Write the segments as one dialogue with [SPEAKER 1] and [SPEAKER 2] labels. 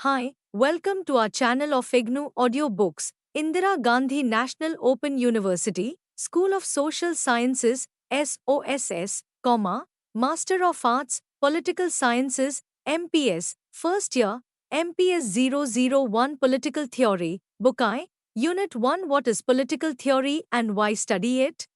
[SPEAKER 1] Hi, welcome to our channel of IGNOU audiobooks. Indira Gandhi National Open University, School of Social Sciences, SOSS, Master of Arts, Political Sciences, MPS, First Year, MPS 001 Political Theory, Bukai, Unit-1 What is political theory and why study it?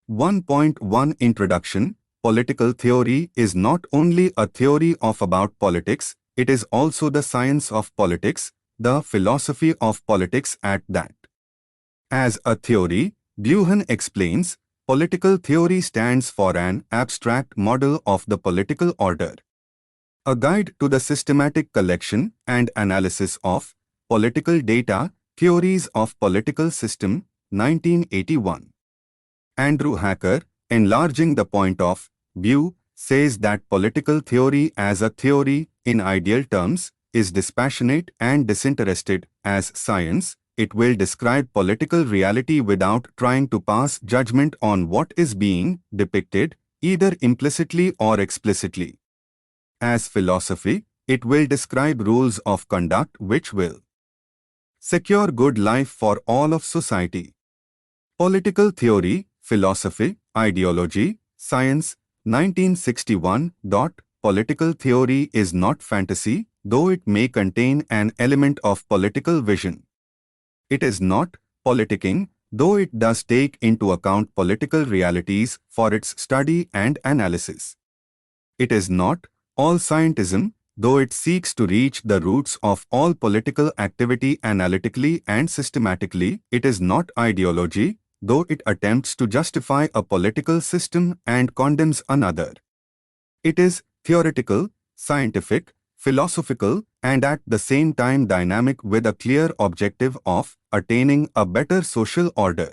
[SPEAKER 2] 1.1 Introduction. Political theory is not only a theory of about politics, it is also the science of politics, the philosophy of politics at that. As a theory, Dluhan explains, political theory stands for an abstract model of the political order. A guide to the systematic collection and analysis of political data, theories of political system, 1981. Andrew Hacker, enlarging the point of view, says that political theory as a theory, in ideal terms, is dispassionate and disinterested. As science, it will describe political reality without trying to pass judgment on what is being depicted, either implicitly or explicitly. As philosophy, it will describe rules of conduct which will secure good life for all of society. Political theory, philosophy, ideology, science, 1961. Political theory is not fantasy, though it may contain an element of political vision. It is not politicking, though it does take into account political realities for its study and analysis. It is not all scientism, though it seeks to reach the roots of all political activity analytically and systematically. It is not ideology, though it attempts to justify a political system and condemns another. It is theoretical, scientific, philosophical, and at the same time dynamic with a clear objective of attaining a better social order.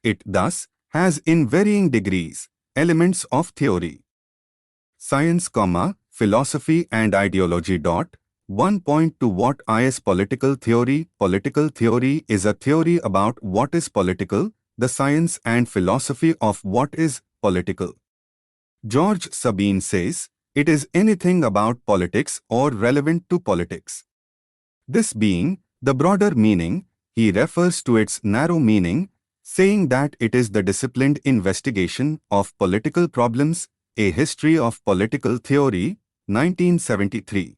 [SPEAKER 2] It thus has in varying degrees elements of theory. Science, philosophy and ideology. 1.2 What is political theory? Political theory is a theory about what is political, the science and philosophy of what is political. George Sabine says, it is anything about politics or relevant to politics. This being the broader meaning, he refers to its narrow meaning, saying that it is the disciplined investigation of political problems, a history of political theory, 1973.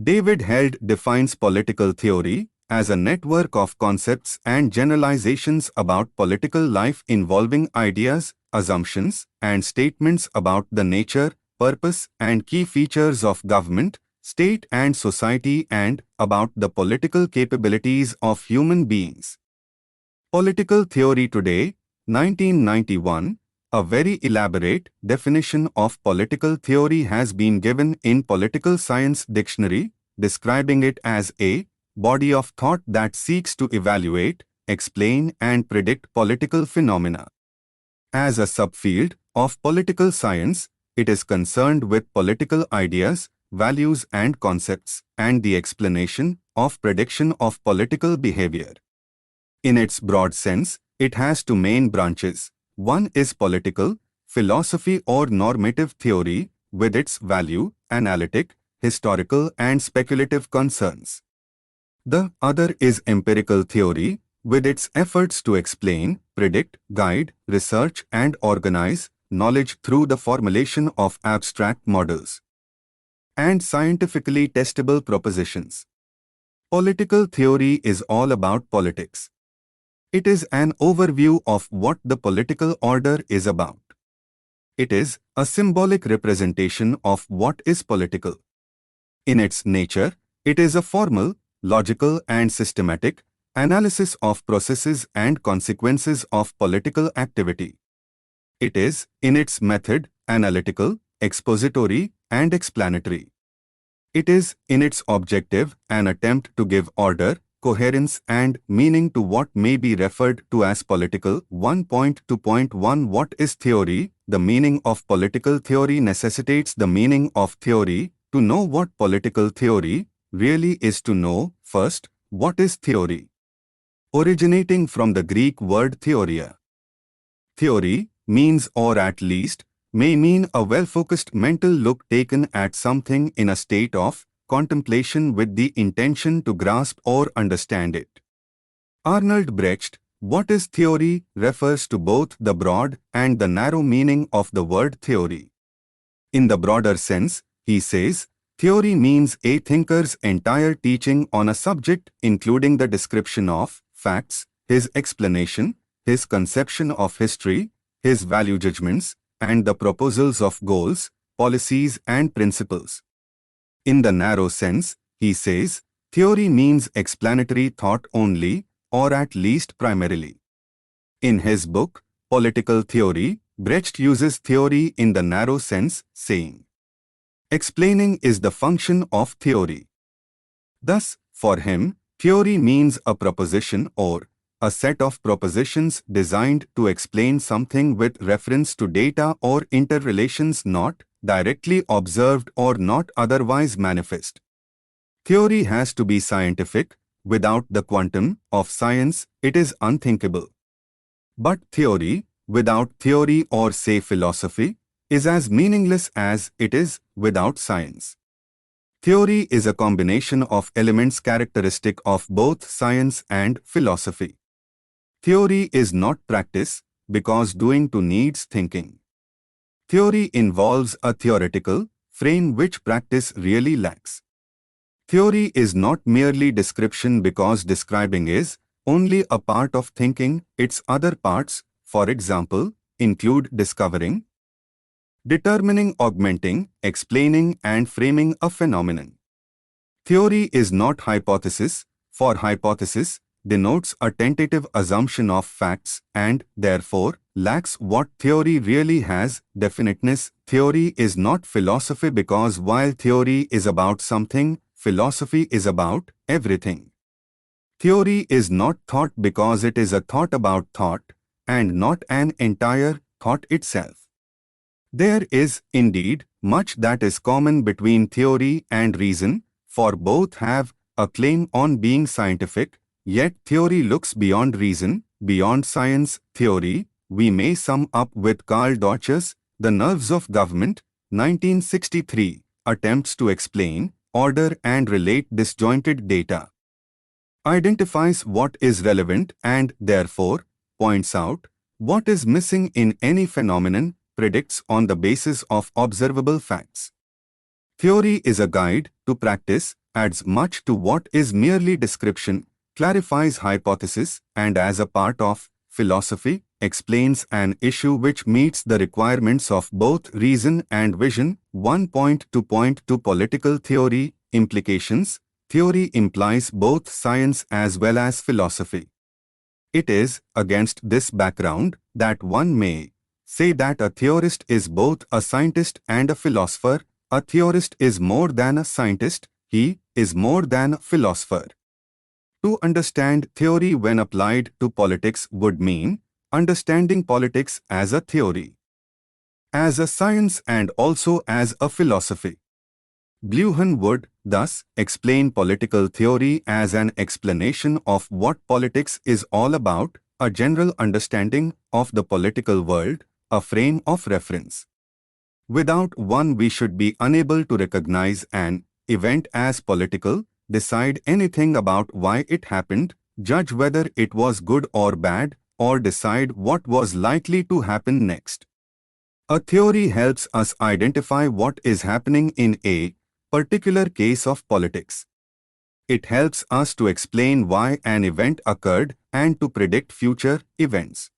[SPEAKER 2] David Held defines political theory as a network of concepts and generalizations about political life involving ideas, assumptions, and statements about the nature, purpose, and key features of government, state and society and about the political capabilities of human beings. Political theory today, 1991. A very elaborate definition of political theory has been given in Political Science Dictionary, describing it as a body of thought that seeks to evaluate, explain and predict political phenomena. As a subfield of political science, it is concerned with political ideas, values and concepts, and the explanation of prediction of political behavior. In its broad sense, it has two main branches. One is political philosophy or normative theory, with its value, analytic, historical and speculative concerns. The other is empirical theory, with its efforts to explain, predict, guide, research and organize knowledge through the formulation of abstract models and scientifically testable propositions. Political theory is all about politics. It is an overview of what the political order is about. It is a symbolic representation of what is political. In its nature, it is a formal, logical and systematic analysis of processes and consequences of political activity. It is, in its method, analytical, expository and explanatory. It is, in its objective, an attempt to give order, coherence and meaning to what may be referred to as political. 1.2.1 What is theory? The meaning of political theory necessitates the meaning of theory. To know what political theory really is to know, first, what is theory? Originating from the Greek word theoria. Theory means, or at least, may mean a well-focused mental look taken at something in a state of contemplation with the intention to grasp or understand it. Arnold Brecht, what is theory, refers to both the broad and the narrow meaning of the word theory. In the broader sense, he says, theory means a thinker's entire teaching on a subject, including the description of facts, his explanation, his conception of history, his value judgments, and the proposals of goals, policies, and principles. In the narrow sense, he says, theory means explanatory thought only, or at least primarily. In his book, Political Theory, Brecht uses theory in the narrow sense, saying, explaining is the function of theory. Thus, for him, theory means a proposition or a set of propositions designed to explain something with reference to data or interrelations not directly observed or not otherwise manifest. Theory has to be scientific. Without the quantum of science, it is unthinkable. But theory, without theory or say philosophy, is as meaningless as it is without science. Theory is a combination of elements characteristic of both science and philosophy. Theory is not practice, because doing too needs thinking. Theory involves a theoretical frame which practice really lacks. Theory is not merely description because describing is only a part of thinking. Its other parts, for example, include discovering, determining, augmenting, explaining, and framing a phenomenon. Theory is not hypothesis, for hypothesis denotes a tentative assumption of facts and, therefore, lacks what theory really has, definiteness. Theory is not philosophy because while theory is about something, philosophy is about everything. Theory is not thought because it is a thought about thought, and not an entire thought itself. There is, indeed, much that is common between theory and reason, for both have a claim on being scientific, yet theory looks beyond reason, beyond science. Theory, we may sum up with Karl Deutsch's The Nerves of Government, 1963, attempts to explain, order and relate disjointed data, identifies what is relevant and, therefore, points out what is missing in any phenomenon, predicts on the basis of observable facts. Theory is a guide to practice, adds much to what is merely description, clarifies hypothesis, and as a part of philosophy, explains an issue which meets the requirements of both reason and vision. 1 point to political theory implications. Theory implies both science as well as philosophy. It is against this background that one may say that a theorist is both a scientist and a philosopher. A theorist is more than a scientist, he is more than a philosopher. To understand theory when applied to politics would mean understanding politics as a theory, as a science, and also as a philosophy. Bluhan would, thus, explain political theory as an explanation of what politics is all about, a general understanding of the political world, a frame of reference. Without one, we should be unable to recognize an event as political, decide anything about why it happened, judge whether it was good or bad, or decide what was likely to happen next. A theory helps us identify what is happening in a particular case of politics. It helps us to explain why an event occurred and to predict future events.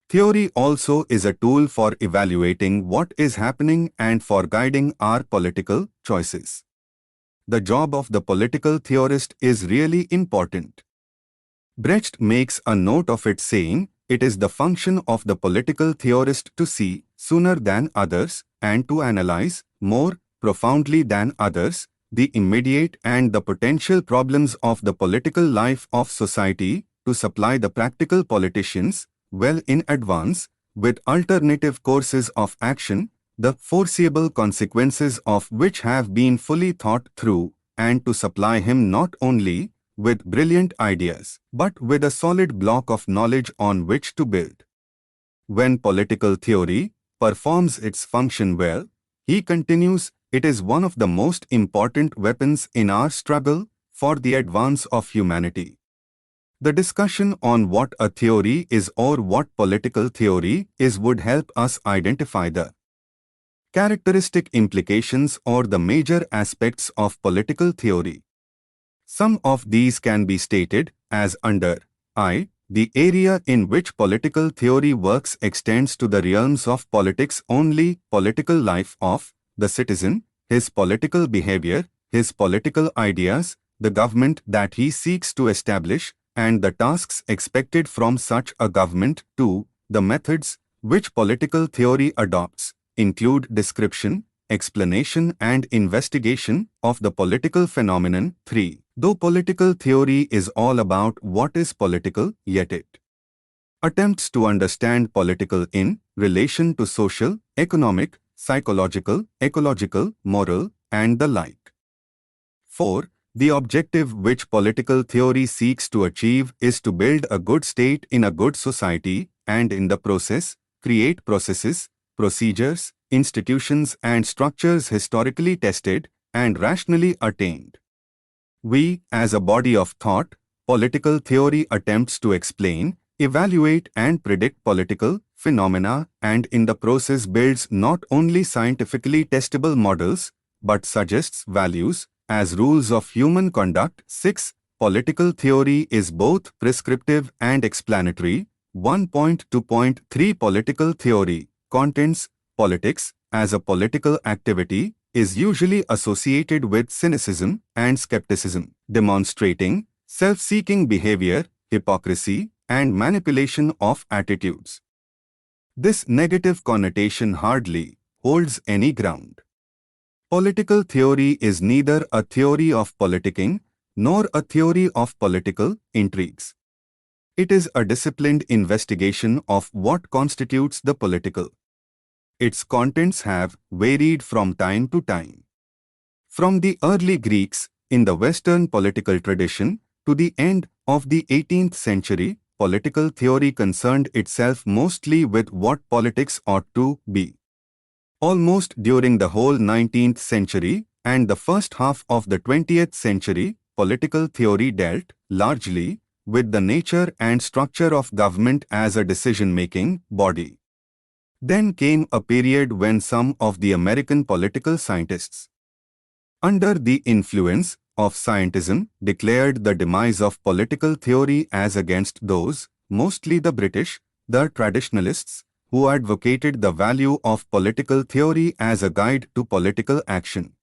[SPEAKER 2] Theory also is a tool for evaluating what is happening and for guiding our political choices. The job of the political theorist is really important. Brecht makes a note of it, saying, it is the function of the political theorist to see sooner than others and to analyze more profoundly than others the immediate and the potential problems of the political life of society, to supply the practical politicians well in advance with alternative courses of action, the foreseeable consequences of which have been fully thought through, and to supply him not only with brilliant ideas, but with a solid block of knowledge on which to build. When political theory performs its function well, he continues, it is one of the most important weapons in our struggle for the advance of humanity. The discussion on what a theory is or what political theory is would help us identify the characteristic implications or the major aspects of political theory. Some of these can be stated as under I. The area in which political theory works extends to the realms of politics only, political life of the citizen, his political behavior, his political ideas, the government that he seeks to establish, and the tasks expected from such a government. 2. The methods which political theory adopts include description, explanation and investigation of the political phenomenon. 3. Though political theory is all about what is political, yet it attempts to understand political in relation to social, economic, psychological, ecological, moral, and the like. 4. The objective which political theory seeks to achieve is to build a good state in a good society and in the process, create processes, procedures, institutions and structures historically tested and rationally attained. We, as a body of thought, political theory attempts to explain, evaluate and predict political phenomena and in the process builds not only scientifically testable models, but suggests values as rules of human conduct. 6. Political theory is both prescriptive and explanatory. 1.2.3 Political theory contents politics as a political activity is usually associated with cynicism and skepticism, demonstrating self-seeking behavior, hypocrisy, and manipulation of attitudes. This negative connotation hardly holds any ground. Political theory is neither a theory of politicking nor a theory of political intrigues. It is a disciplined investigation of what constitutes the political. Its contents have varied from time to time. From the early Greeks in the Western political tradition to the end of the 18th century, political theory concerned itself mostly with what politics ought to be. Almost during the whole 19th century and the first half of the 20th century, political theory dealt largely with the nature and structure of government as a decision-making body. Then came a period when some of the American political scientists, under the influence of scientism, declared the demise of political theory as against those, mostly the British, the traditionalists, who advocated the value of political theory as a guide to political action.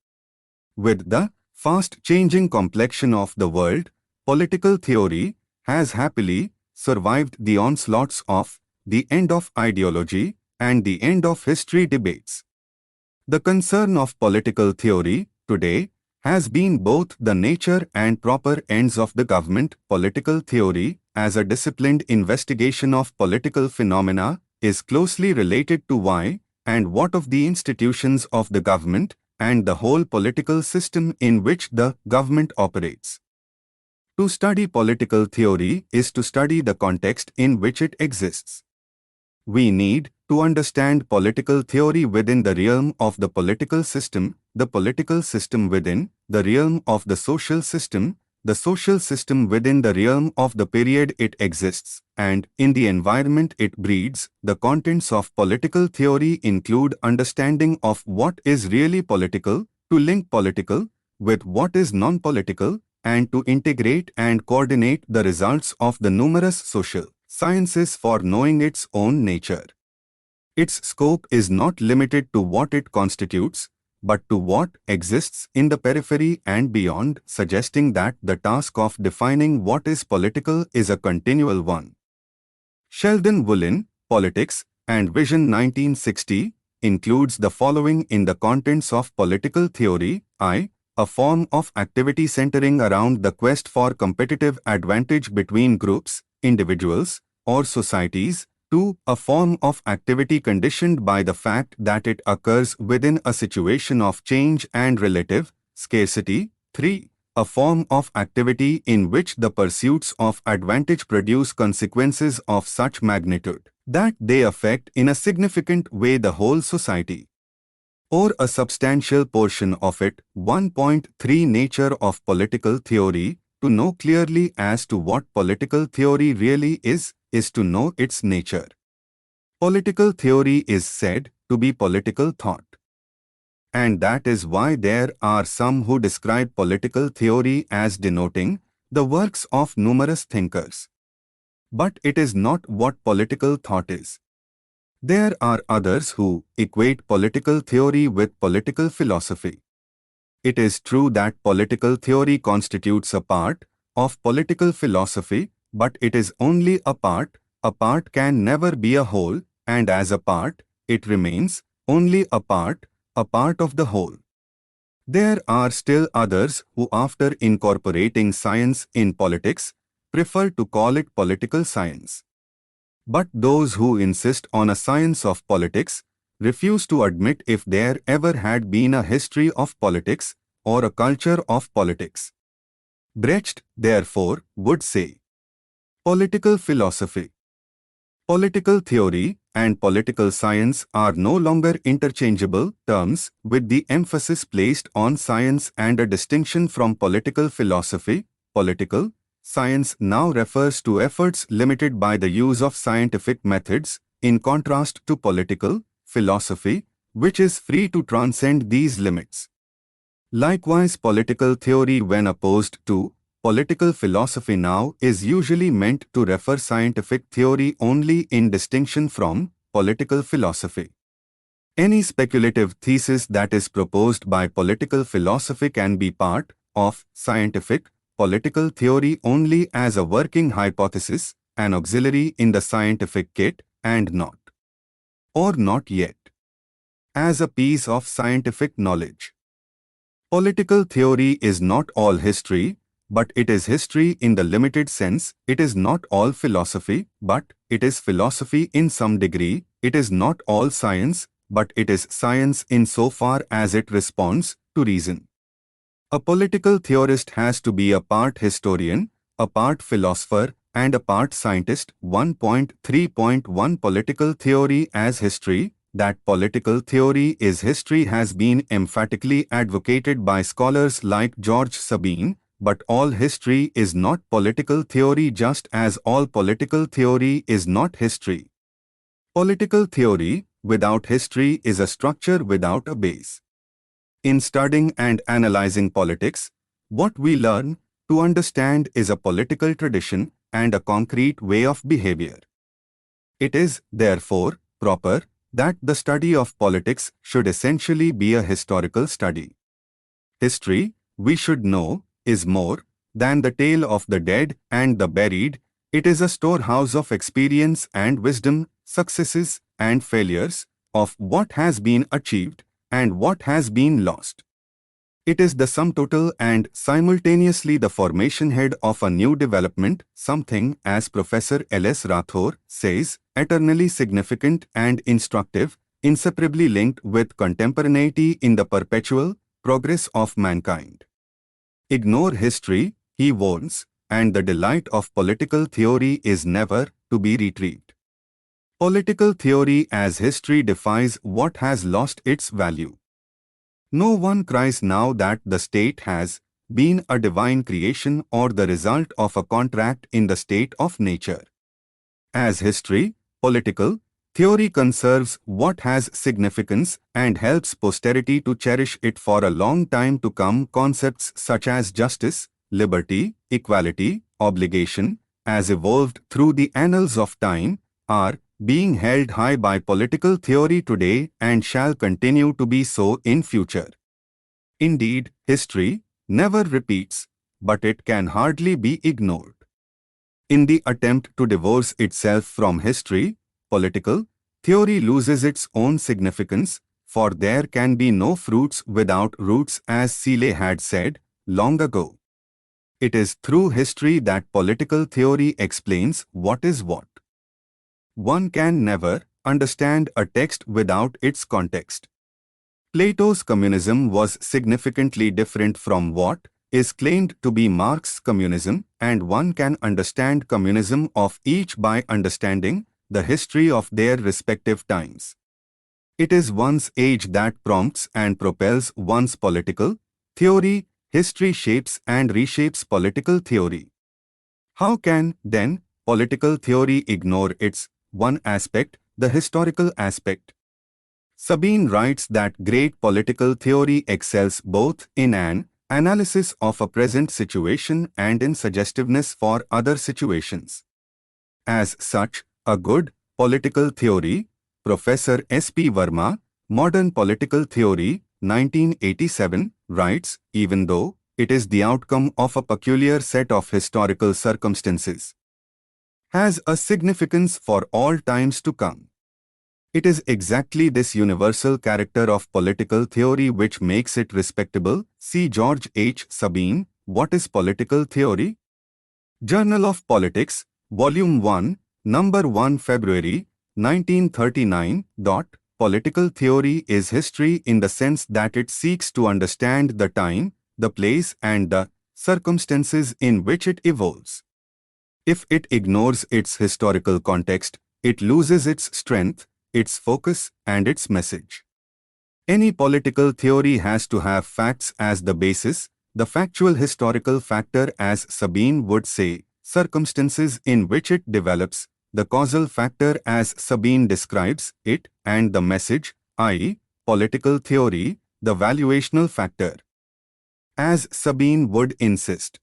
[SPEAKER 2] With the fast-changing complexion of the world, political theory has happily survived the onslaughts of the end of ideology and the end of history debates. The concern of political theory today has been both the nature and proper ends of the government. Political theory, as a disciplined investigation of political phenomena, is closely related to why and what of the institutions of the government and the whole political system in which the government operates. To study political theory is to study the context in which it exists. We need to understand political theory within the realm of the political system within the realm of the social system within the realm of the period it exists, and in the environment it breeds. The contents of political theory include understanding of what is really political, to link political with what is non-political, and to integrate and coordinate the results of the numerous social sciences for knowing its own nature. Its scope is not limited to what it constitutes, but to what exists in the periphery and beyond, suggesting that the task of defining what is political is a continual one. Sheldon Woollin, Politics and Vision 1960, includes the following in the contents of political theory: I. A form of activity centering around the quest for competitive advantage between groups, individuals, or societies. 2. A form of activity conditioned by the fact that it occurs within a situation of change and relative scarcity. 3. A form of activity in which the pursuits of advantage produce consequences of such magnitude that they affect in a significant way the whole society. or a substantial portion of it. 1.3 Nature of political theory. To know clearly as to what political theory really is to know its nature. Political theory is said to be political thought. And that is why there are some who describe political theory as denoting the works of numerous thinkers. But it is not what political thought is. There are others who equate political theory with political philosophy. It is true that political theory constitutes a part of political philosophy, but it is only a part. A part can never be a whole, and as a part, it remains only a part of the whole. There are still others who, after incorporating science in politics, prefer to call it political science. But those who insist on a science of politics refuse to admit if there ever had been a history of politics or a culture of politics. Brecht, therefore, would say, political philosophy, political theory, and political science are no longer interchangeable terms, with the emphasis placed on science and a distinction from political philosophy. Political science now refers to efforts limited by the use of scientific methods, in contrast to political philosophy, which is free to transcend these limits. Likewise, political theory, when opposed to political philosophy now, is usually meant to refer scientific theory only in distinction from political philosophy. Any speculative thesis that is proposed by political philosophy can be part of scientific political theory only as a working hypothesis, an auxiliary in the scientific kit, and not, or not yet, as a piece of scientific knowledge. Political theory is not all history, but it is history in the limited sense. It is not all philosophy, but it is philosophy in some degree. It is not all science, but it is science in so far as it responds to reason. A political theorist has to be a part historian, a part philosopher, and a part scientist. 1.3.1 Political theory as history. That political theory is history has been emphatically advocated by scholars like George Sabine, but all history is not political theory, just as all political theory is not history. Political theory without history is a structure without a base. In studying and analyzing politics, what we learn to understand is a political tradition and a concrete way of behavior. It is, therefore, proper that the study of politics should essentially be a historical study. History, we should know, is more than the tale of the dead and the buried. It is a storehouse of experience and wisdom, successes and failures, of what has been achieved and what has been lost. It is the sum total and simultaneously the formation head of a new development, something, as Professor L.S. Rathore says, eternally significant and instructive, inseparably linked with contemporaneity in the perpetual progress of mankind. Ignore history, he warns, and the delight of political theory is never to be retrieved. Political theory as history defies what has lost its value. No one cries now that the state has been a divine creation or the result of a contract in the state of nature. As history, political theory conserves what has significance and helps posterity to cherish it for a long time to come. Concepts such as justice, liberty, equality, obligation, as evolved through the annals of time, are being held high by political theory today and shall continue to be so in future. Indeed, history never repeats, but it can hardly be ignored. In the attempt to divorce itself from history, political theory loses its own significance, for there can be no fruits without roots, as Seeley had said long ago. It is through history that political theory explains what is what. One can never understand a text without its context. Plato's communism was significantly different from what is claimed to be Marx's communism, and one can understand communism of each by understanding the history of their respective times. It is one's age that prompts and propels one's political theory. History shapes and reshapes political theory. How can, then, political theory ignore its one aspect, the historical aspect? Sabine writes that great political theory excels both in an analysis of a present situation and in suggestiveness for other situations. As such, a good political theory, Professor S.P. Verma, Modern Political Theory, 1987, writes, even though it is the outcome of a peculiar set of historical circumstances, has a significance for all times to come. It is exactly this universal character of political theory which makes it respectable. See George H. Sabine, What is Political Theory? Journal of Politics, Volume 1, Number 1, February, 1939. Political theory is history in the sense that it seeks to understand the time, the place and the circumstances in which it evolves. If it ignores its historical context, it loses its strength, its focus, and its message. Any political theory has to have facts as the basis, the factual historical factor as Sabine would say, circumstances in which it develops, the causal factor as Sabine describes it, and the message, i.e., political theory, the valuational factor, as Sabine would insist.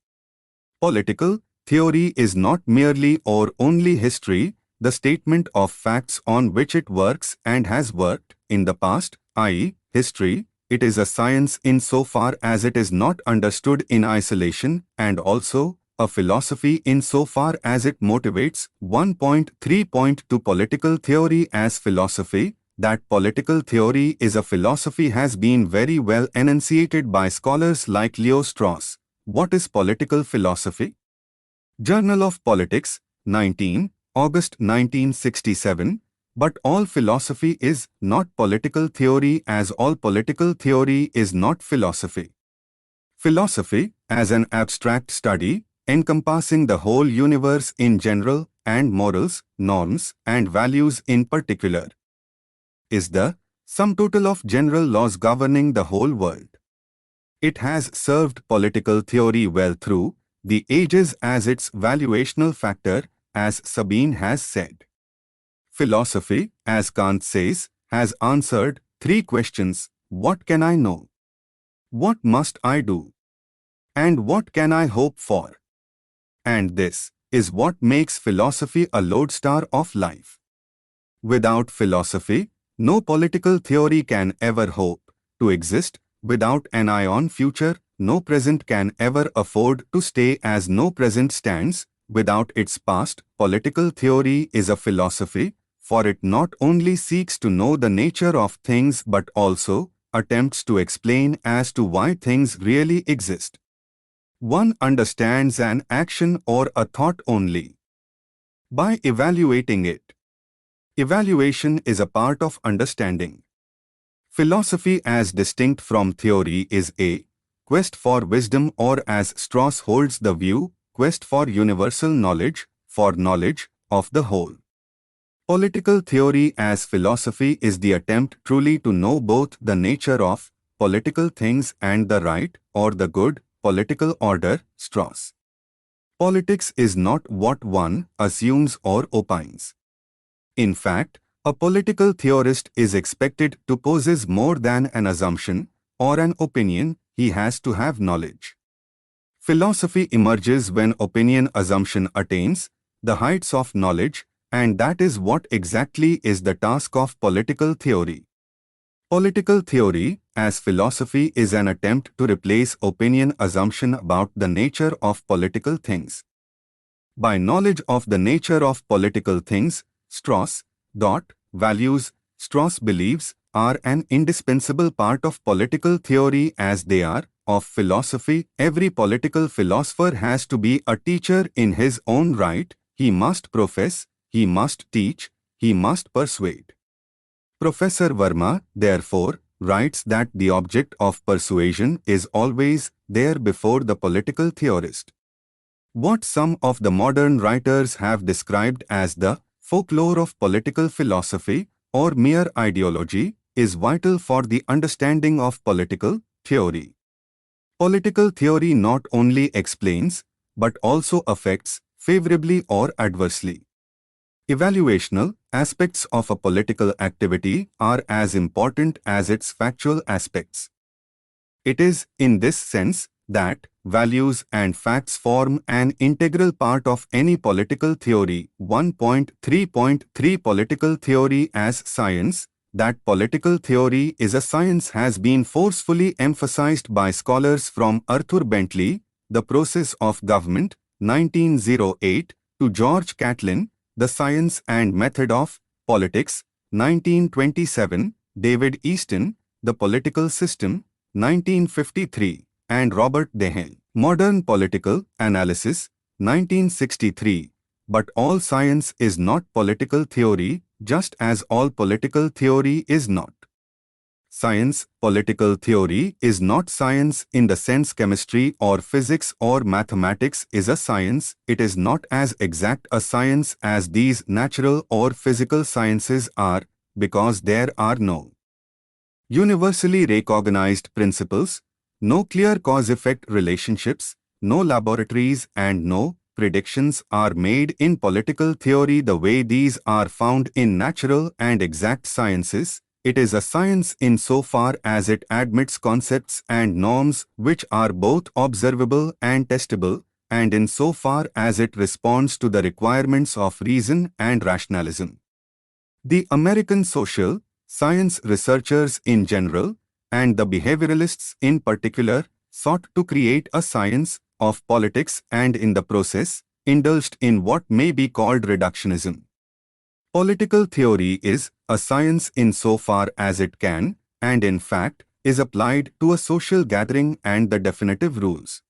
[SPEAKER 2] Political theory is not merely or only history, the statement of facts on which it works and has worked in the past, i.e., history. It is a science insofar as it is not understood in isolation, and also a philosophy insofar as it motivates. 1.3.2 Political theory as philosophy. That political theory is a philosophy has been very well enunciated by scholars like Leo Strauss. What is political philosophy? Journal of Politics, 19, August 1967. But all philosophy is not political theory, as all political theory is not philosophy. Philosophy, as an abstract study, encompassing the whole universe in general, and morals, norms, and values in particular, is the sum total of general laws governing the whole world. It has served political theory well through the ages as its valuational factor, as Sabine has said. Philosophy, as Kant says, has answered three questions: what can I know? What must I do? And what can I hope for? And this is what makes philosophy a lodestar of life. Without philosophy, no political theory can ever hope to exist. Without an eye on future, no present can ever afford to stay, as no present stands without its past. Political theory is a philosophy, for it not only seeks to know the nature of things but also attempts to explain as to why things really exist. One understands an action or a thought only by evaluating it. Evaluation is a part of understanding. Philosophy, as distinct from theory, is a quest for wisdom, or as Strauss holds the view, quest for universal knowledge, for knowledge of the whole. Political theory as philosophy is the attempt truly to know both the nature of political things and the right or the good political order. Strauss. Politics is not what one assumes or opines. In fact, a political theorist is expected to possess more than an assumption or an opinion. He has to have knowledge. Philosophy emerges when opinion assumption attains the heights of knowledge, and that is what exactly is the task of political theory. Political theory, as philosophy, is an attempt to replace opinion assumption about the nature of political things by knowledge of the nature of political things. Strauss. Values, Strauss believes, are an indispensable part of political theory as they are of philosophy. Every political philosopher has to be a teacher in his own right. He must profess, he must teach, he must persuade. Professor Verma, therefore, writes that the object of persuasion is always there before the political theorist. What some of the modern writers have described as the folklore of political philosophy, or mere ideology, is vital for the understanding of political theory. Political theory not only explains, but also affects, favorably or adversely. Evaluational aspects of a political activity are as important as its factual aspects. It is in this sense that values and facts form an integral part of any political theory. 1.3.3 Political theory as science. That political theory is a science has been forcefully emphasized by scholars from Arthur Bentley, The Process of Government, 1908, to George Catlin, The Science and Method of Politics, 1927, David Easton, The Political System, 1953, and Robert Dehaene, Modern Political Analysis, 1963. But all science is not political theory, just as all political theory is not science. Political theory is not science in the sense chemistry or physics or mathematics is a science. It is not as exact a science as these natural or physical sciences are, because there are no universally recognized principles, no clear cause-effect relationships, no laboratories, and no predictions are made in political theory the way these are found in natural and exact sciences. It is a science insofar as it admits concepts and norms which are both observable and testable, and insofar as it responds to the requirements of reason and rationalism. The American social science researchers in general, and the behavioralists in particular, sought to create a science of politics and in the process, indulged in what may be called reductionism. Political theory is a science insofar as it can, and in fact, is applied to a social gathering, and the definitive rules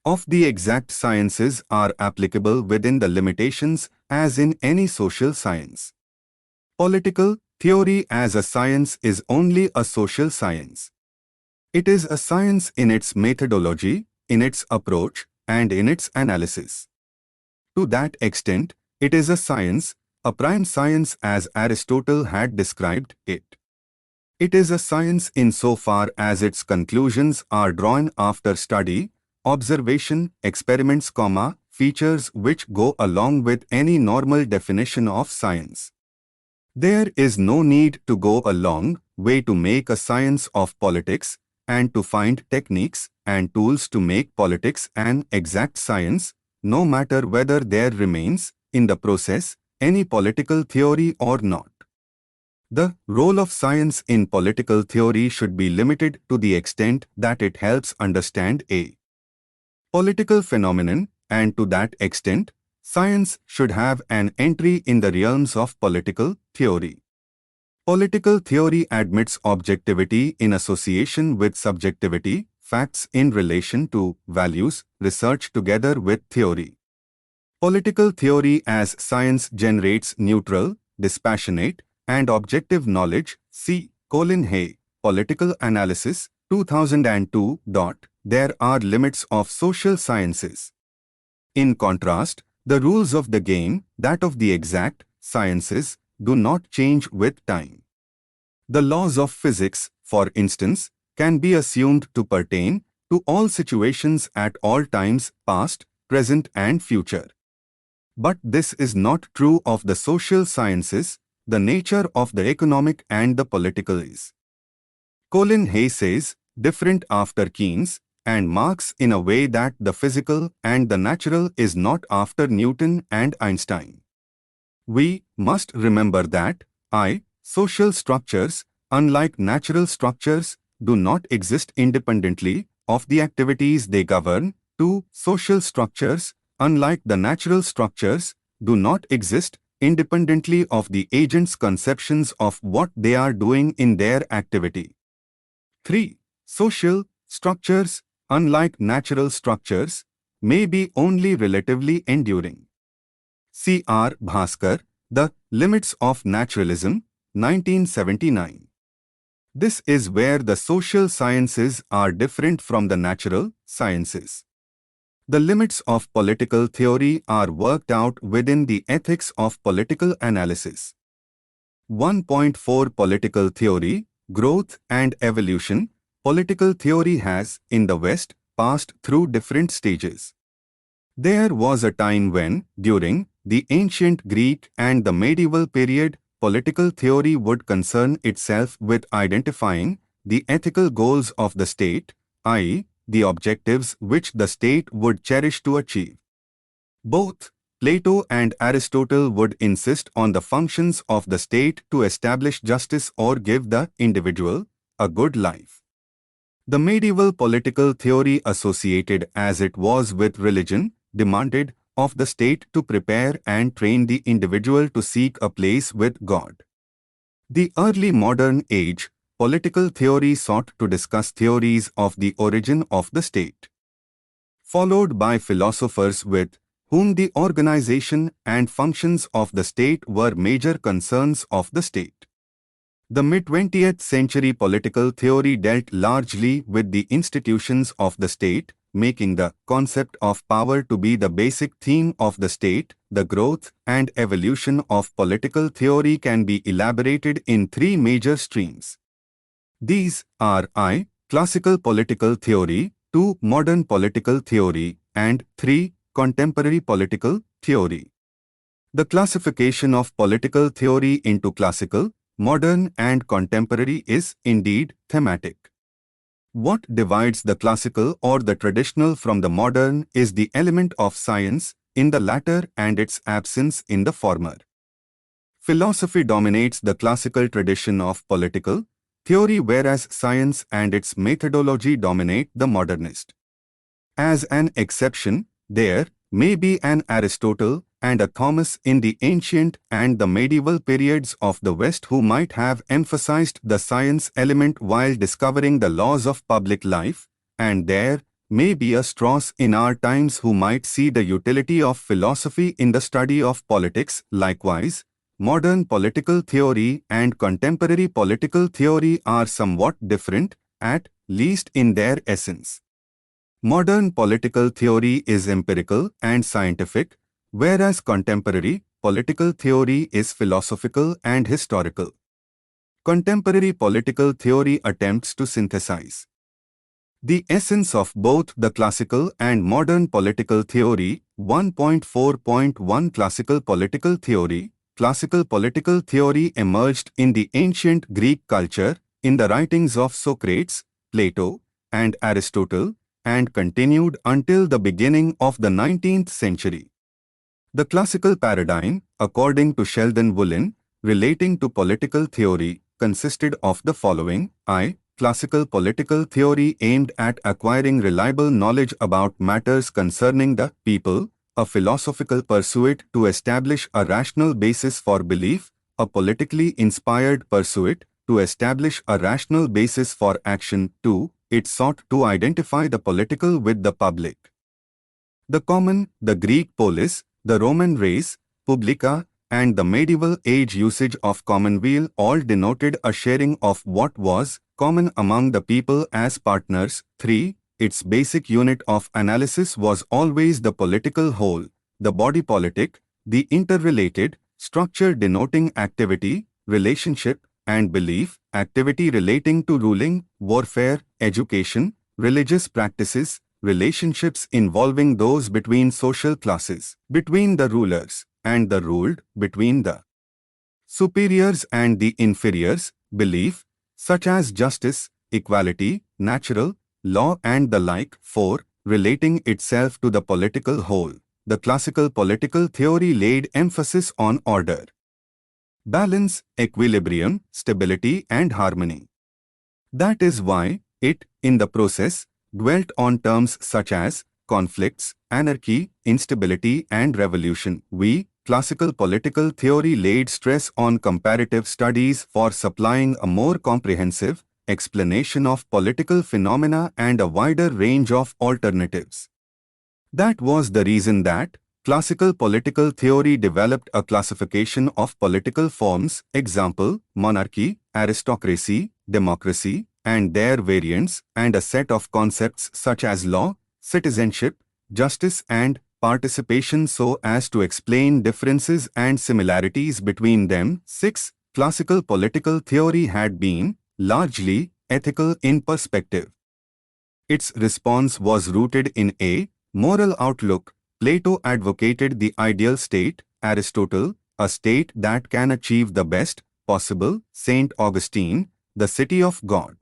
[SPEAKER 2] of the exact sciences are applicable within the limitations as in any social science. Political theory as a science is only a social science. It is a science in its methodology, in its approach, and in its analysis. To that extent, it is a science, a prime science as Aristotle had described it. It is a science insofar as its conclusions are drawn after study, observation, experiments, features which go along with any normal definition of science. There is no need to go a long way to make a science of politics, and to find techniques and tools to make politics an exact science, no matter whether there remains, in the process, any political theory or not. The role of science in political theory should be limited to the extent that it helps understand a political phenomenon, and to that extent, science should have an entry in the realms of political theory. Political theory admits objectivity in association with subjectivity, facts in relation to values, research together with theory. Political theory as science generates neutral, dispassionate, and objective knowledge. See Colin Hay, Political Analysis, 2002. There are limits of social sciences. In contrast, the rules of the game, that of the exact sciences, do not change with time. The laws of physics, for instance, can be assumed to pertain to all situations at all times, past, present, and future. But this is not true of the social sciences. The nature of the economic and the political is, Colin Hay says, different after Keynes, and Marx in a way that the physical and the natural is not after Newton and Einstein. We must remember that social structures, unlike natural structures, do not exist independently of the activities they govern. 2. Social structures, unlike the natural structures, do not exist independently of the agent's conceptions of what they are doing in their activity. 3. Social structures, unlike natural structures, may be only relatively enduring. C.R. Bhaskar, The Limits of Naturalism, 1979. This is where the social sciences are different from the natural sciences. The limits of political theory are worked out within the ethics of political analysis. 1.4 Political Theory, Growth and Evolution. Political theory has, in the West, passed through different stages. There was a time when, during the ancient Greek and the medieval period, political theory would concern itself with identifying the ethical goals of the state, i.e., the objectives which the state would cherish to achieve. Both Plato and Aristotle would insist on the functions of the state to establish justice or give the individual a good life. The medieval political theory, associated as it was with religion, demanded of the state to prepare and train the individual to seek a place with God. The early modern age political theory sought to discuss theories of the origin of the state, followed by philosophers with whom the organization and functions of the state were major concerns of the state. The mid-20th century political theory dealt largely with the institutions of the state, making the concept of power to be the basic theme of the state. The growth and evolution of political theory can be elaborated in three major streams. These are I. Classical political theory, 2. Modern political theory, and 3. Contemporary political theory. The classification of political theory into classical, modern and contemporary is indeed thematic. What divides the classical or the traditional from the modern is the element of science in the latter and its absence in the former. Philosophy dominates the classical tradition of political theory, whereas science and its methodology dominate the modernist. As an exception, there may be an Aristotle and a Thomas in the ancient and the medieval periods of the West who might have emphasized the science element while discovering the laws of public life, and there may be a Strauss in our times who might see the utility of philosophy in the study of politics. Likewise, modern political theory and contemporary political theory are somewhat different, at least in their essence. Modern political theory is empirical and scientific, whereas contemporary political theory is philosophical and historical. Contemporary political theory attempts to synthesize the essence of both the classical and modern political theory. 1.4.1 Classical political theory. Classical political theory emerged in the ancient Greek culture, in the writings of Socrates, Plato, and Aristotle, and continued until the beginning of the 19th century. The classical paradigm, according to Sheldon Woolen, relating to political theory, consisted of the following. I. Classical political theory aimed at acquiring reliable knowledge about matters concerning the people, a philosophical pursuit to establish a rational basis for belief, a politically inspired pursuit to establish a rational basis for action. 2. It sought to identify the political with the public. The common, the Greek polis, the Roman res publica, and the medieval age usage of commonweal all denoted a sharing of what was common among the people as partners. 3. Its basic unit of analysis was always the political whole, the body politic, the interrelated structure denoting activity, relationship, and belief, activity relating to ruling, warfare, education, religious practices, relationships involving those between social classes, between the rulers and the ruled, between the superiors and the inferiors, belief, such as justice, equality, natural law and the like. 4. Relating itself to the political whole. The classical political theory laid emphasis on order, balance, equilibrium, stability and harmony. That is why it, in the process, dwelt on terms such as conflicts, anarchy, instability and revolution. Classical political theory laid stress on comparative studies for supplying a more comprehensive explanation of political phenomena and a wider range of alternatives. That was the reason that classical political theory developed a classification of political forms, example, monarchy, aristocracy, democracy, and their variants, and a set of concepts such as law, citizenship, justice and participation so as to explain differences and similarities between them. 6. classical political theory had been largely ethical in perspective. Its response was rooted in a moral outlook. Plato advocated the ideal state, Aristotle, a state that can achieve the best possible, St. Augustine, the city of God.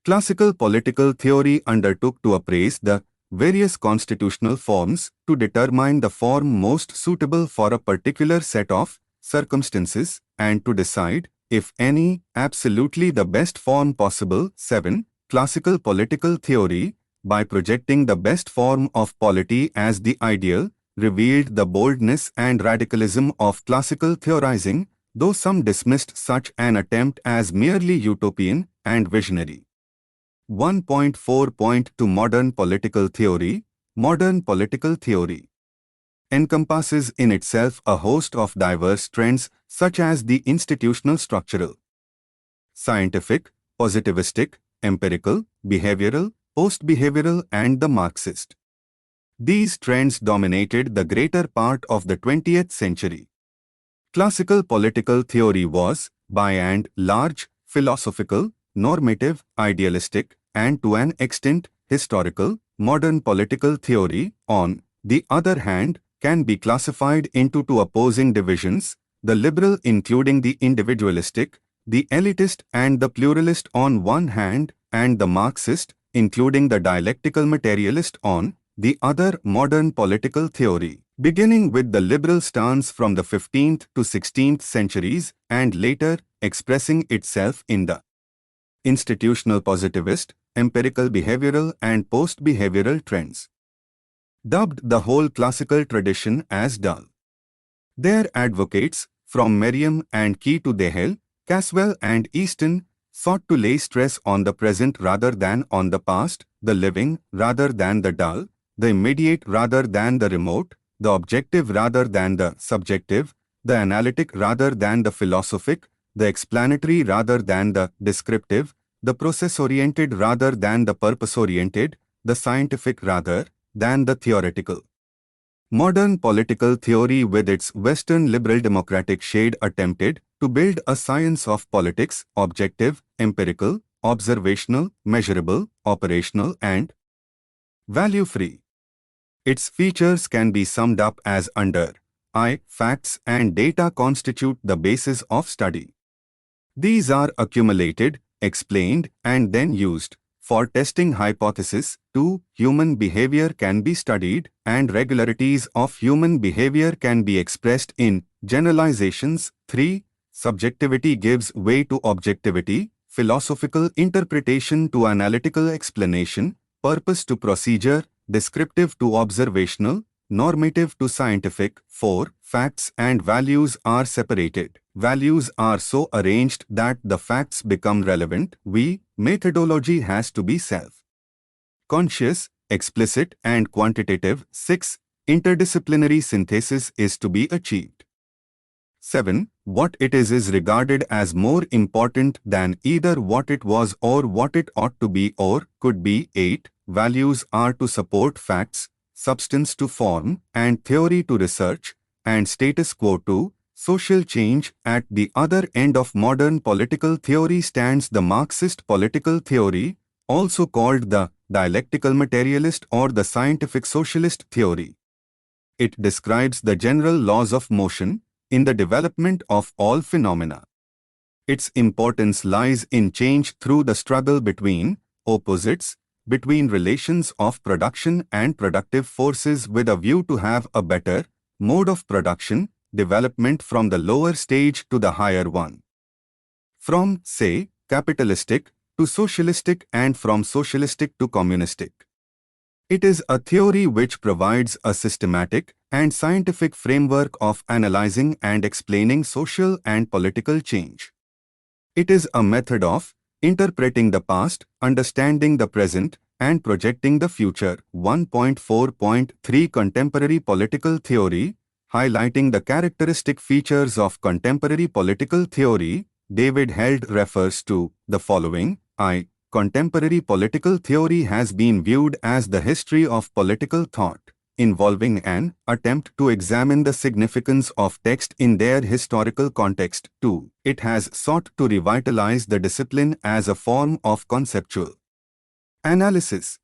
[SPEAKER 2] Classical political theory undertook to appraise the various constitutional forms to determine the form most suitable for a particular set of circumstances and to decide, if any, absolutely the best form possible. 7. Classical political theory, by projecting the best form of polity as the ideal, revealed the boldness and radicalism of classical theorizing, though some dismissed such an attempt as merely utopian and visionary. 1.4.2 Modern political theory. Modern political theory encompasses in itself a host of diverse trends such as the institutional structural, scientific, positivistic, empirical, behavioral, post-behavioral and the Marxist. These trends dominated the greater part of the 20th century. Classical political theory was, by and large, philosophical, normative, idealistic, and to an extent, historical. Modern political theory, on the other hand, can be classified into two opposing divisions, the liberal including the individualistic, the elitist and the pluralist on one hand, and the Marxist, including the dialectical materialist on the other. Modern political theory, beginning with the liberal stance from the 15th to 16th centuries and later expressing itself in the institutional positivist, empirical behavioral and post-behavioral trends, dubbed the whole classical tradition as dull. Their advocates, from Merriam and Key to Dehel, Caswell and Easton, sought to lay stress on the present rather than on the past, the living rather than the dull, the immediate rather than the remote, the objective rather than the subjective, the analytic rather than the philosophic, the explanatory rather than the descriptive, the process-oriented rather than the purpose-oriented, the scientific rather than the theoretical. Modern political theory with its Western liberal democratic shade attempted to build a science of politics, objective, empirical, observational, measurable, operational and value-free. Its features can be summed up as under I. Facts and data constitute the basis of study. These are accumulated, explained, and then used for testing hypotheses. 2. Human behavior can be studied, and regularities of human behavior can be expressed in generalizations. 3. Subjectivity gives way to objectivity, philosophical interpretation to analytical explanation, purpose to procedure, descriptive to observational, normative to scientific. 4. Facts and values are separated. Values are so arranged that the facts become relevant. Methodology has to be self-conscious, explicit and quantitative. 6. Interdisciplinary synthesis is to be achieved. 7. What it is regarded as more important than either what it was or what it ought to be or could be. 8. Values are to support facts, substance to form, and theory to research, and status quo to social change. At the other end of modern political theory stands the Marxist political theory, also called the dialectical materialist or the scientific socialist theory. It describes the general laws of motion in the development of all phenomena. Its importance lies in change through the struggle between opposites, between relations of production and productive forces with a view to have a better mode of production, development from the lower stage to the higher one. From, say, capitalistic to socialistic and from socialistic to communistic. It is a theory which provides a systematic and scientific framework of analyzing and explaining social and political change. It is a method of interpreting the past, understanding the present, and projecting the future. 1.4.3 Contemporary political theory, highlighting the characteristic features of contemporary political theory. David Held refers to the following. Contemporary political theory has been viewed as the history of political thought. involving an attempt to examine the significance of text in their historical context. 2. It has sought to revitalize the discipline as a form of conceptual analysis,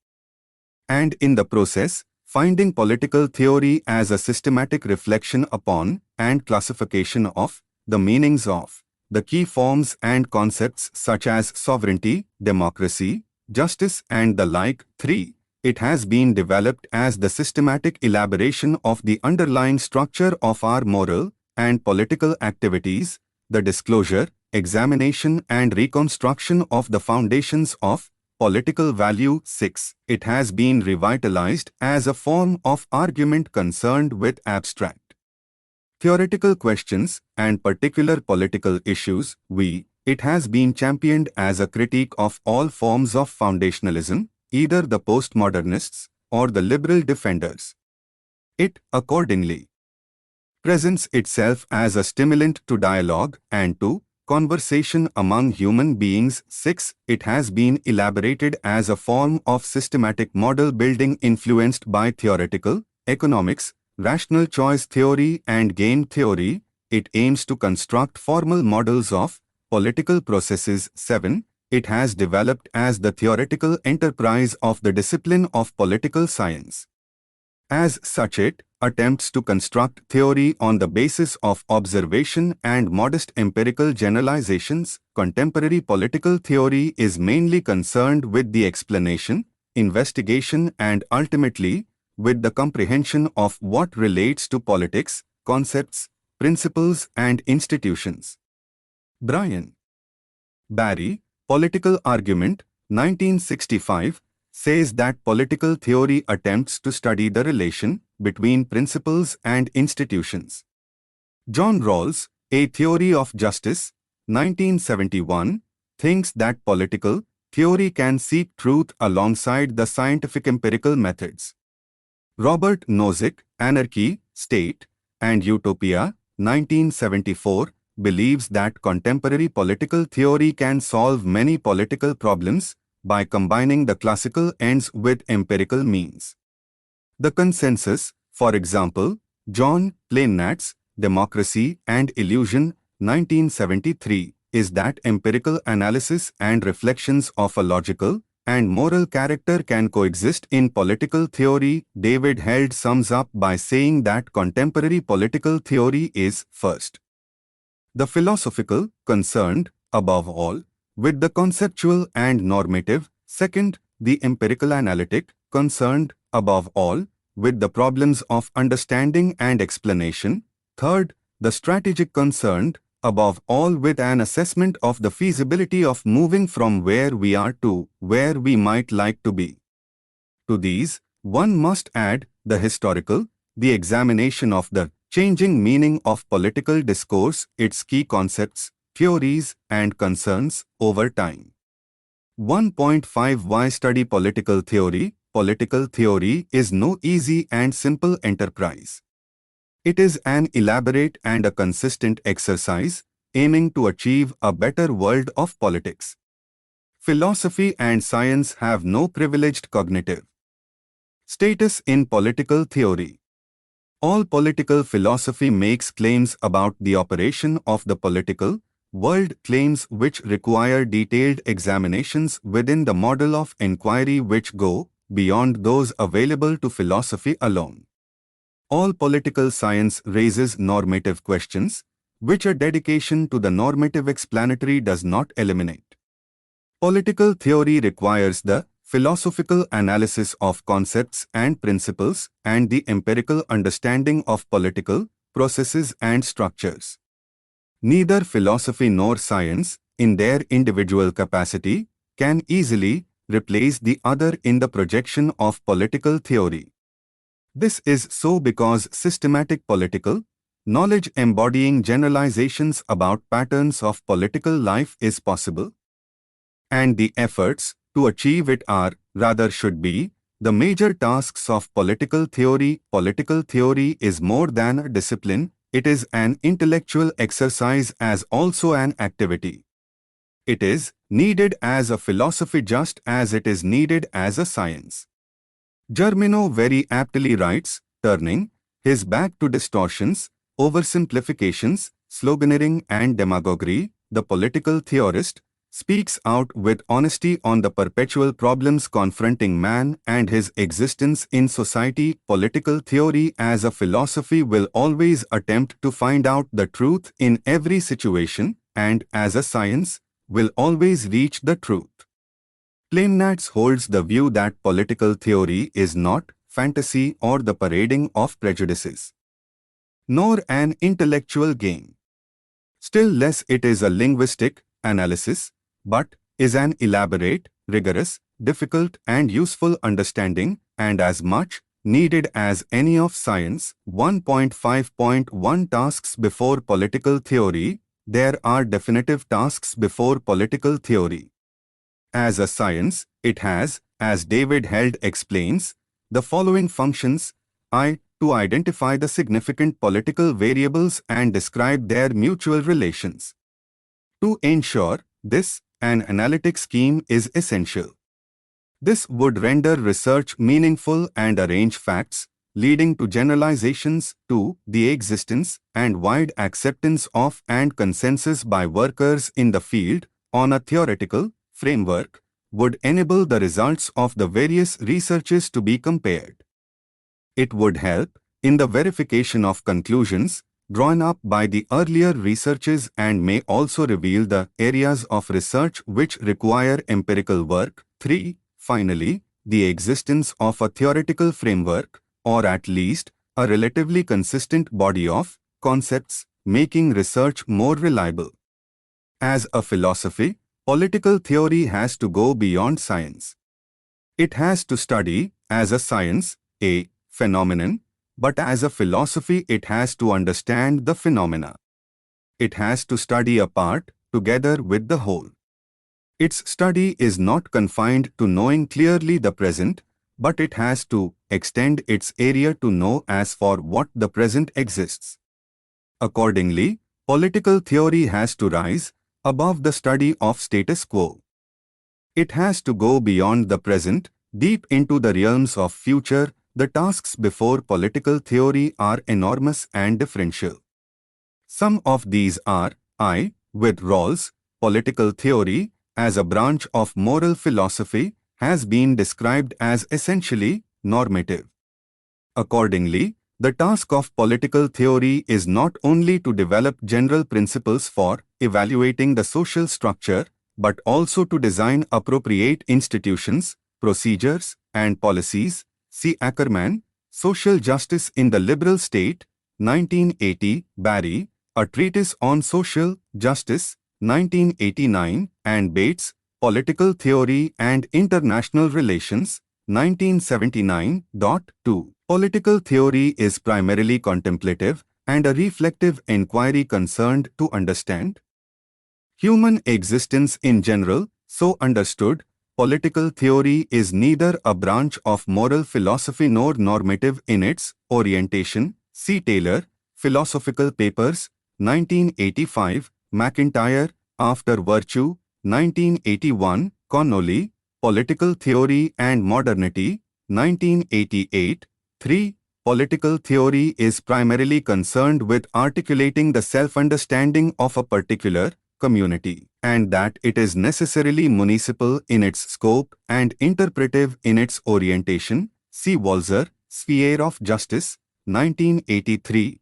[SPEAKER 2] and in the process, finding political theory as a systematic reflection upon and classification of the meanings of the key forms and concepts such as sovereignty, democracy, justice, and the like. 3. It has been developed as the systematic elaboration of the underlying structure of our moral and political activities, the disclosure, examination, and reconstruction of the foundations of political value. 6. It has been revitalized as a form of argument concerned with abstract theoretical questions and particular political issues. It has been championed as a critique of all forms of foundationalism, either the postmodernists or the liberal defenders. It, accordingly, presents itself as a stimulant to dialogue and to conversation among human beings. 6. It has been elaborated as a form of systematic model building influenced by theoretical economics, rational choice theory, and game theory. It aims to construct formal models of political processes. 7. It has developed as the theoretical enterprise of the discipline of political science. As such, it attempts to construct theory on the basis of observation and modest empirical generalizations. Contemporary political theory is mainly concerned with the explanation, investigation, and ultimately with the comprehension of what relates to politics, concepts, principles, and institutions. Brian Barry, Political Argument, 1965, says that political theory attempts to study the relation between principles and institutions. John Rawls, A Theory of Justice, 1971, thinks that political theory can seek truth alongside the scientific empirical methods. Robert Nozick, Anarchy, State, and Utopia, 1974, believes that contemporary political theory can solve many political problems by combining the classical ends with empirical means. The consensus, for example, John Plainnat's Democracy and Illusion, 1973, is that empirical analysis and reflections of a logical and moral character can coexist in political theory. David Held sums up by saying that contemporary political theory is, first, the philosophical, concerned, above all, with the conceptual and normative; second, the empirical analytic, concerned, above all, with the problems of understanding and explanation; third, the strategic, concerned, above all, with an assessment of the feasibility of moving from where we are to where we might like to be. To these, one must add the historical, the examination of the changing meaning of political discourse, its key concepts, theories, and concerns over time. 1.5 Why study political theory? Political theory is no easy and simple enterprise. It is an elaborate and a consistent exercise aiming to achieve a better world of politics. Philosophy and science have no privileged cognitive status in political theory. All political philosophy makes claims about the operation of the political world, claims which require detailed examinations within the model of inquiry which go beyond those available to philosophy alone. All political science raises normative questions, which a dedication to the normative explanatory does not eliminate. Political theory requires the philosophical analysis of concepts and principles and the empirical understanding of political processes and structures. Neither philosophy nor science, in their individual capacity, can easily replace the other in the projection of political theory. This is so because systematic political knowledge embodying generalizations about patterns of political life is possible, and the efforts to achieve it are, rather should be, the major tasks of political theory. Political theory is more than a discipline, it is an intellectual exercise as also an activity. It is needed as a philosophy just as it is needed as a science. Germino very aptly writes, turning his back to distortions, oversimplifications, sloganeering and demagoguery, the political theorist speaks out with honesty on the perpetual problems confronting man and his existence in society. Political theory as a philosophy will always attempt to find out the truth in every situation, and as a science, will always reach the truth. Leibniz holds the view that political theory is not fantasy or the parading of prejudices, nor an intellectual game. Still less it is a linguistic analysis, but is an elaborate, rigorous, difficult and useful understanding, and as much needed as any of science. 1.5.1 Tasks before political theory. There are definitive tasks before political theory. As a science, it has, as David Held explains, the following functions: to identify the significant political variables and describe their mutual relations. To ensure this, an analytic scheme is essential. This would render research meaningful and arrange facts, leading to generalizations. 2. The existence and wide acceptance of and consensus by workers in the field on a theoretical framework would enable the results of the various researches to be compared. It would help in the verification of conclusions drawn up by the earlier researches and may also reveal the areas of research which require empirical work. 3. Finally, the existence of a theoretical framework, or at least a relatively consistent body of concepts, making research more reliable. As a philosophy, political theory has to go beyond science. It has to study, as a science, a phenomenon, but as a philosophy it has to understand the phenomena. It has to study a part, together with the whole. Its study is not confined to knowing clearly the present, but it has to extend its area to know as for what the present exists. Accordingly, political theory has to rise above the study of status quo. It has to go beyond the present, deep into the realms of future. The tasks before political theory are enormous and differential. Some of these are: with Rawls, political theory, as a branch of moral philosophy, has been described as essentially normative. Accordingly, the task of political theory is not only to develop general principles for evaluating the social structure, but also to design appropriate institutions, procedures, and policies. See Ackerman, Social Justice in the Liberal State, 1980, Barry, A Treatise on Social Justice, 1989, and Bates, Political Theory and International Relations, 1979. 2. Political theory is primarily contemplative and a reflective inquiry concerned to understand human existence in general. So understood, political theory is neither a branch of moral philosophy nor normative in its orientation. See Taylor, Philosophical Papers, 1985, McIntyre, After Virtue, 1981, Connolly, Political Theory and Modernity, 1988. 3. Political theory is primarily concerned with articulating the self-understanding of a particular community, and that it is necessarily municipal in its scope and interpretive in its orientation. See Walzer, Sphere of Justice, 1983.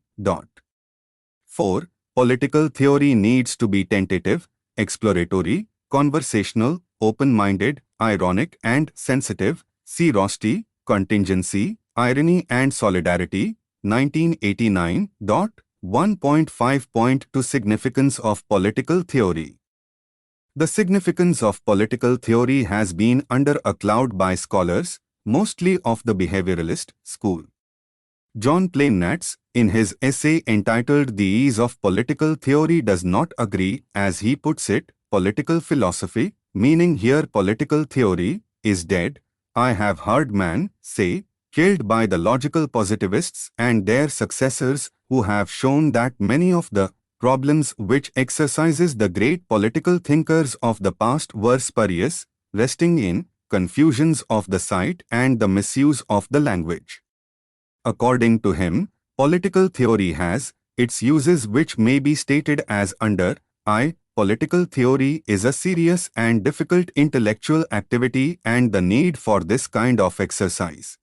[SPEAKER 2] 4. Political theory needs to be tentative, exploratory, conversational, open-minded, ironic and sensitive. See Rosti, Contingency, Irony and Solidarity, 1989. 1.5.2 Significance of political theory. The significance of political theory has been under a cloud by scholars, mostly of the behavioralist school. John Leibniz, in his essay entitled The Ease of Political Theory, does not agree, as he puts it, political philosophy, meaning here political theory, is dead. I have heard man say, killed by the logical positivists and their successors, who have shown that many of the problems which exercises the great political thinkers of the past were spurious, resting in confusions of the sight and the misuse of the language. According to him, political theory has its uses which may be stated as under I. Political theory is a serious and difficult intellectual activity, and the need for this kind of exercise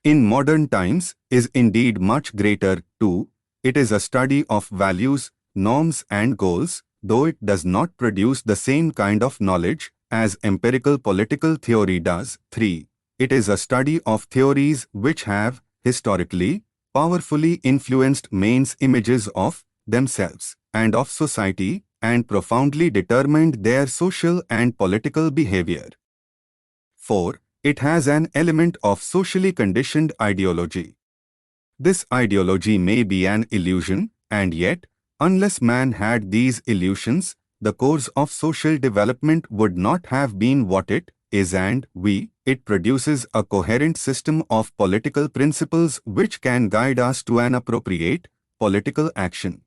[SPEAKER 2] in modern times is indeed much greater too. It is a study of values, norms and goals, though it does not produce the same kind of knowledge as empirical political theory does. 3. It is a study of theories which have, historically, powerfully influenced men's images of themselves and of society and profoundly determined their social and political behavior. 4. It has an element of socially conditioned ideology. This ideology may be an illusion, and yet, unless man had these illusions, the course of social development would not have been what it is, and it produces a coherent system of political principles which can guide us to an appropriate political action.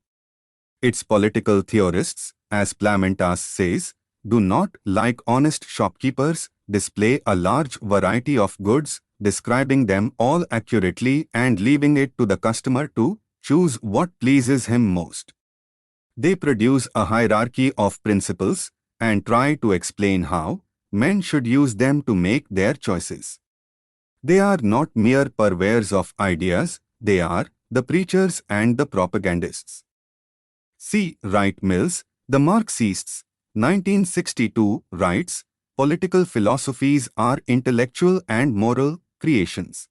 [SPEAKER 2] Its political theorists, as Plamentas says, do not, like honest shopkeepers, display a large variety of goods, describing them all accurately and leaving it to the customer to choose what pleases him most. They produce a hierarchy of principles and try to explain how men should use them to make their choices. They are not mere purveyors of ideas, they are the preachers and the propagandists. C. Wright Mills, the Marxists, 1962, writes, political philosophies are intellectual and moral creations.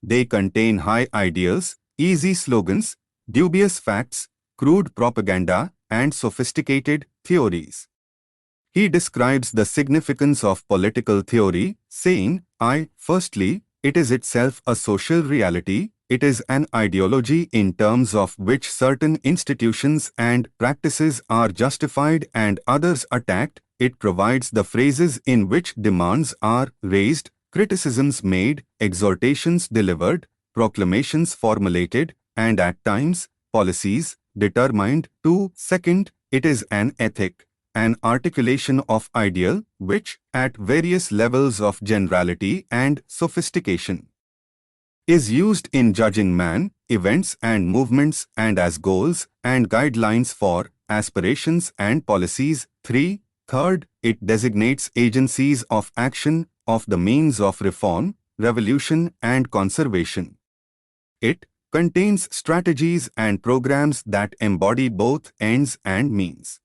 [SPEAKER 2] They contain high ideals, easy slogans, dubious facts, crude propaganda, and sophisticated theories. He describes the significance of political theory, saying, firstly, it is itself a social reality. It is an ideology in terms of which certain institutions and practices are justified and others attacked. It provides the phrases in which demands are raised, criticisms made, exhortations delivered, proclamations formulated, and at times, policies determined. 2. Second, it is an ethic, an articulation of ideal which, at various levels of generality and sophistication, is used in judging man, events and movements and as goals and guidelines for aspirations and policies. 3. Third, it designates agencies of action, of the means of reform, revolution and conservation. It contains strategies and programs that embody both ends and means.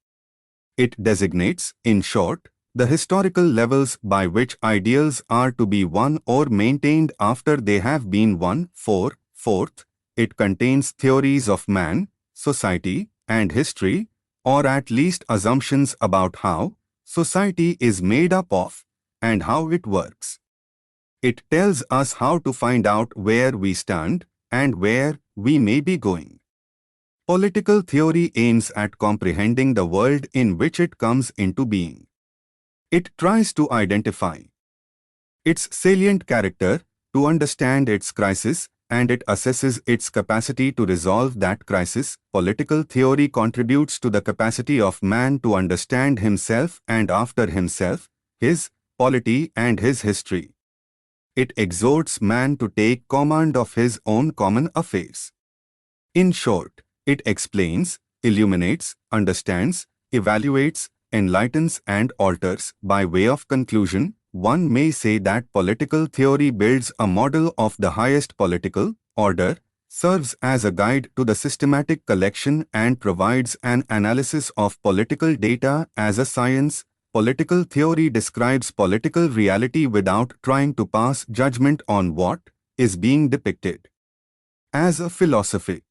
[SPEAKER 2] It designates, in short, the historical levels by which ideals are to be won or maintained after they have been won. 4. Fourth, it contains theories of man, society, and history, or at least assumptions about how society is made up of and how it works. It tells us how to find out where we stand and where we may be going. Political theory aims at comprehending the world in which it comes into being. It tries to identify its salient character, to understand its crisis, and it assesses its capacity to resolve that crisis. Political theory contributes to the capacity of man to understand himself and after himself, his polity and his history. It exhorts man to take command of his own common affairs. In short, it explains, illuminates, understands, evaluates, enlightens and alters. By way of conclusion, one may say that political theory builds a model of the highest political order, serves as a guide to the systematic collection and provides an analysis of political data as a science. Political theory describes political reality without trying to pass judgment on what is being depicted. As a philosophy,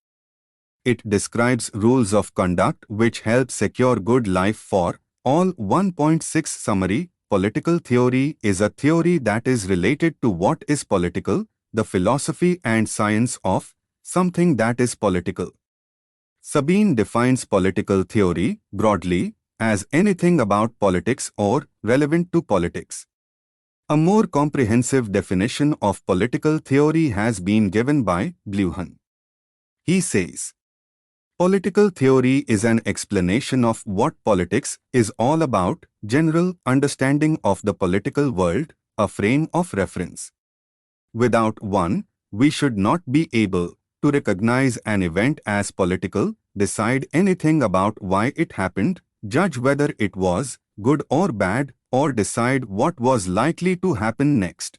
[SPEAKER 2] it describes rules of conduct which help secure good life for all. 1.6 Summary: Political theory is a theory that is related to what is political, the philosophy and science of something that is political. Sabine defines political theory, broadly, as anything about politics or relevant to politics. A more comprehensive definition of political theory has been given by Bluhan. He says, Political theory is an explanation of what politics is all about, general understanding of the political world, a frame of reference. Without one, we should not be able to recognize an event as political, decide anything about why it happened, judge whether it was good or bad, or decide what was likely to happen next.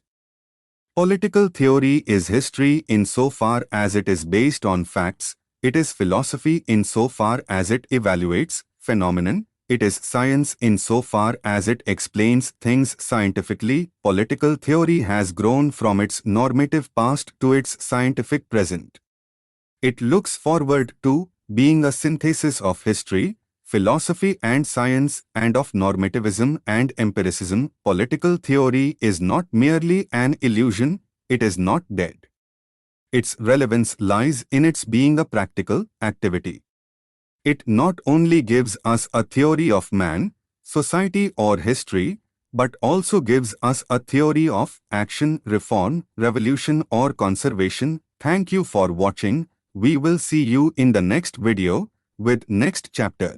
[SPEAKER 2] Political theory is history insofar as it is based on facts. It is philosophy insofar as it evaluates phenomenon. It is science insofar as it explains things scientifically. Political theory has grown from its normative past to its scientific present. It looks forward to being a synthesis of history, philosophy and science, and of normativism and empiricism. Political theory is not merely an illusion, it is not dead. Its relevance lies in its being a practical activity. It not only gives us a theory of man, society or history, but also gives us a theory of action, reform, revolution or conservation. Thank you for watching. We will see you in the next video with next chapter.